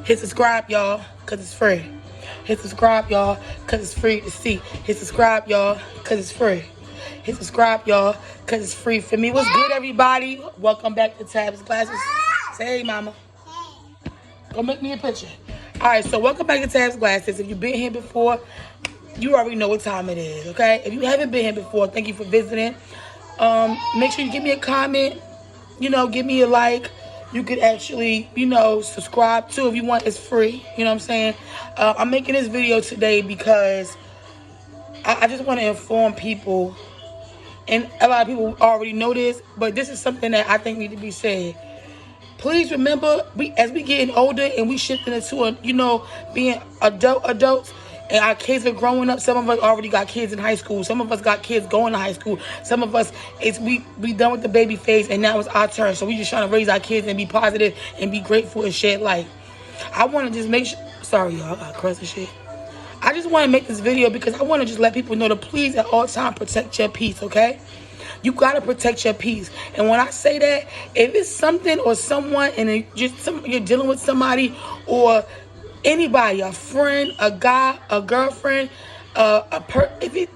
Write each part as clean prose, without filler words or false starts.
Hit subscribe, y'all, because it's free. Hit subscribe, y'all, because it's free to see. Hit subscribe, y'all, because it's free. Hit subscribe, y'all, because it's free for me. What's good, everybody? Welcome back to Tabs Glasses. Say hey, mama. Go make me a picture. All right, so welcome back to Tabs Glasses. If you've been here before, you already know what time it is, okay? If you haven't been here before, thank you for visiting. Make sure you give me a comment. Give me a like. You could actually, subscribe too if you want. It's free. You know what I'm saying? I'm making this video today because I just want to inform people. And a lot of people already know this, but this is something that I think need to be said. Please remember, as we getting older and we shifting into being adults, and our kids are growing up. Some of us already got kids in high school. Some of us got kids going to high school. Some of us, we done with the baby phase, and now it's our turn. So we just trying to raise our kids and be positive and be grateful and share life. I want to just make sure. Sorry, y'all, I got crust and shit. I just want to make this video because I want to just let people know to please at all times protect your peace, okay? You got to protect your peace. And when I say that, if it's something or someone and you're dealing with somebody or anybody, a friend, a guy, a girlfriend, if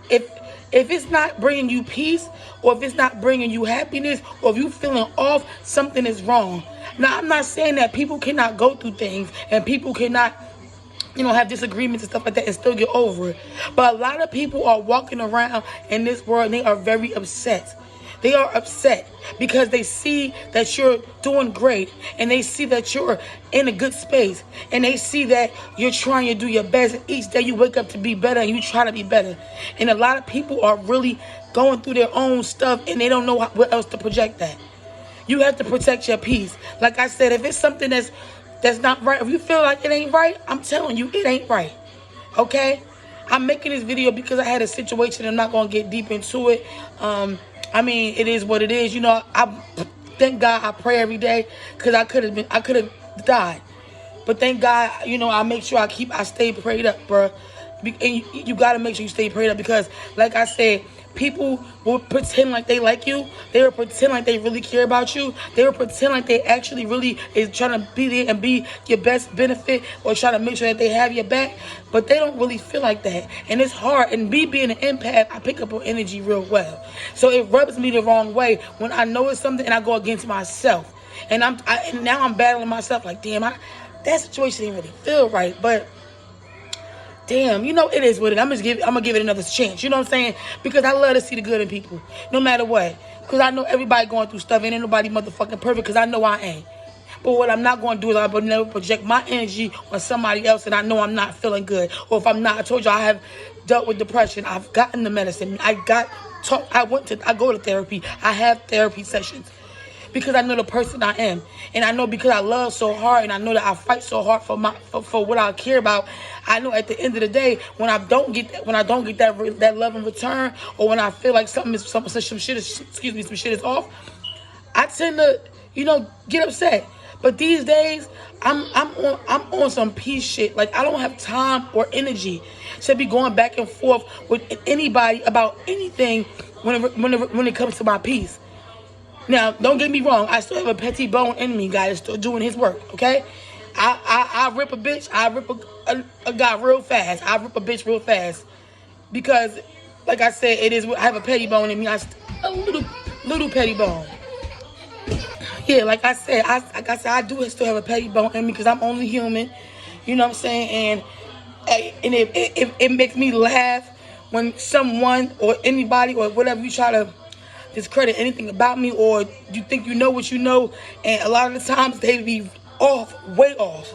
it's not bringing you peace, or if it's not bringing you happiness, or if you feeling off, something is wrong. Now, I'm not saying that people cannot go through things and people cannot, have disagreements and stuff like that and still get over it. But a lot of people are walking around in this world and they are very upset. They are upset because they see that you're doing great and they see that you're in a good space and they see that you're trying to do your best. And each day you wake up to be better and you try to be better. And a lot of people are really going through their own stuff and they don't know what else to project that. You have to protect your peace. Like I said, if it's something that's not right, if you feel like it ain't right, I'm telling you, it ain't right. Okay? I'm making this video because I had a situation. I'm not going to get deep into it. It is what it is. I thank God I pray every day because I could have died. But thank God, I make sure I stay prayed up, bro. And you got to make sure you stay prayed up because, like I said, people will pretend like they like you. They will pretend like they really care about you. They will pretend like they actually really is trying to be there and be your best benefit or trying to make sure that they have your back. But they don't really feel like that. And it's hard. And me being an empath, I pick up on energy real well. So it rubs me the wrong way when I know it's something and I go against myself. And now I'm battling myself like, damn, that situation didn't really feel right. But damn, it is what it is. I'm gonna give it another chance. You know what I'm saying? Because I love to see the good in people, no matter what. Because I know everybody going through stuff, and ain't nobody motherfucking perfect. Because I know I ain't. But what I'm not gonna do is I will never project my energy on somebody else, and I know I'm not feeling good. Or if I'm not, I told you I have dealt with depression. I've gotten the medicine. I go to therapy. I have therapy sessions. Because I know the person I am. And I know because I love so hard and I know that I fight so hard for what I care about, I know at the end of the day, when I don't get that love in return, or when I feel like some shit is off, I tend to, get upset. But these days, I'm on some peace shit. Like, I don't have time or energy to be going back and forth with anybody about anything when it comes to my peace. Now, don't get me wrong. I still have a petty bone in me, guys, still doing his work, okay? I rip a bitch. I rip a guy real fast. I rip a bitch real fast. Because, like I said, I have a petty bone in me. A little petty bone. Yeah, like I said, I do still have a petty bone in me because I'm only human. You know what I'm saying? And it makes me laugh when someone or anybody or whatever you try to discredit anything about me, or you think you know what you know, and a lot of the times they be way off.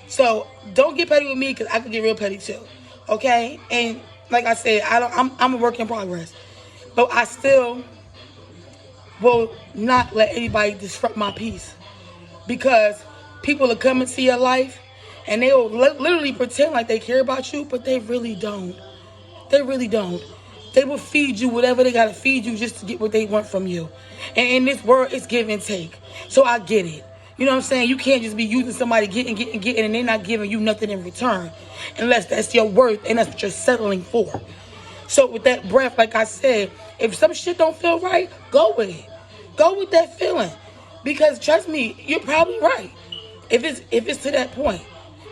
So don't get petty with me because I can get real petty too, okay? And like I said, I'm a work in progress, but I still will not let anybody disrupt my peace because people will come into your life and they will literally pretend like they care about you, but they really don't. They really don't. They will feed you whatever they got to feed you just to get what they want from you. And in this world, it's give and take. So I get it. You know what I'm saying? You can't just be using somebody, getting, and they're not giving you nothing in return. Unless that's your worth and that's what you're settling for. So with that breath, like I said, if some shit don't feel right, go with it. Go with that feeling. Because trust me, you're probably right. If it's to that point.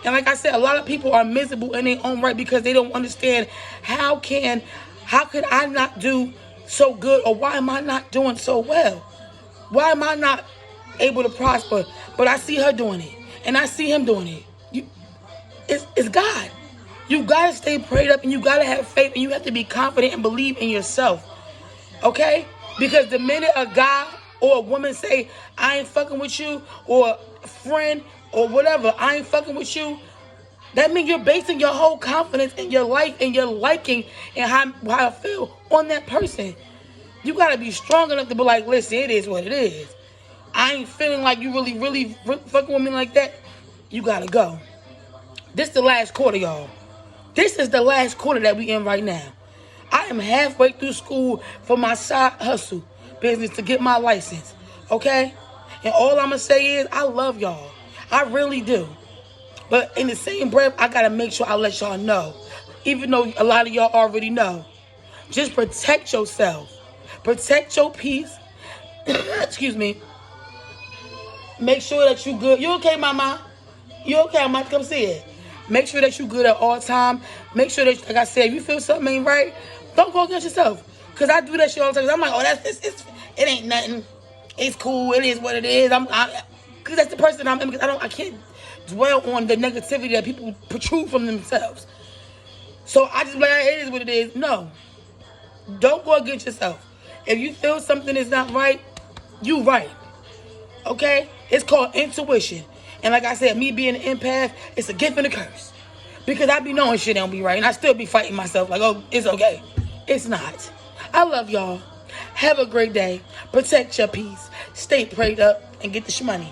And like I said, a lot of people are miserable in their own right because they don't understand how could I not do so good, or why am I not doing so well? Why am I not able to prosper? But I see her doing it, and I see him doing it. It's God. You gotta stay prayed up, and you gotta have faith, and you have to be confident and believe in yourself. Okay? Because the minute a guy or a woman say, I ain't fucking with you, or a friend or whatever, I ain't fucking with you, that means you're basing your whole confidence in your life and your liking and how I feel on that person. You gotta be strong enough to be like, listen, it is what it is. I ain't feeling like you really fucking with me like that. You gotta go. This the last quarter, y'all. This is the last quarter that we in right now. I am halfway through school for my side hustle business to get my license. Okay? And all I'm gonna say is, I love y'all. I really do. But in the same breath, I gotta make sure I let y'all know. Even though a lot of y'all already know. Just protect yourself. Protect your peace. Excuse me. Make sure that you good. You okay, mama? You okay? I'm about to come see it. Make sure that you good at all time. Make sure that, like I said, if you feel something ain't right, don't go against yourself. Because I do that shit all the time. I'm like, oh, it ain't nothing. It's cool. It is what it is. Because that's the person I'm in. Because I can't dwell on the negativity that people protrude from themselves. So I just be like, it is what it is. No. Don't go against yourself. If you feel something is not right, you right. Okay? It's called intuition. And like I said, me being an empath, it's a gift and a curse. Because I be knowing shit don't be right. And I still be fighting myself like, oh, it's okay. It's not. I love y'all. Have a great day. Protect your peace. Stay prayed up and get the shmoney.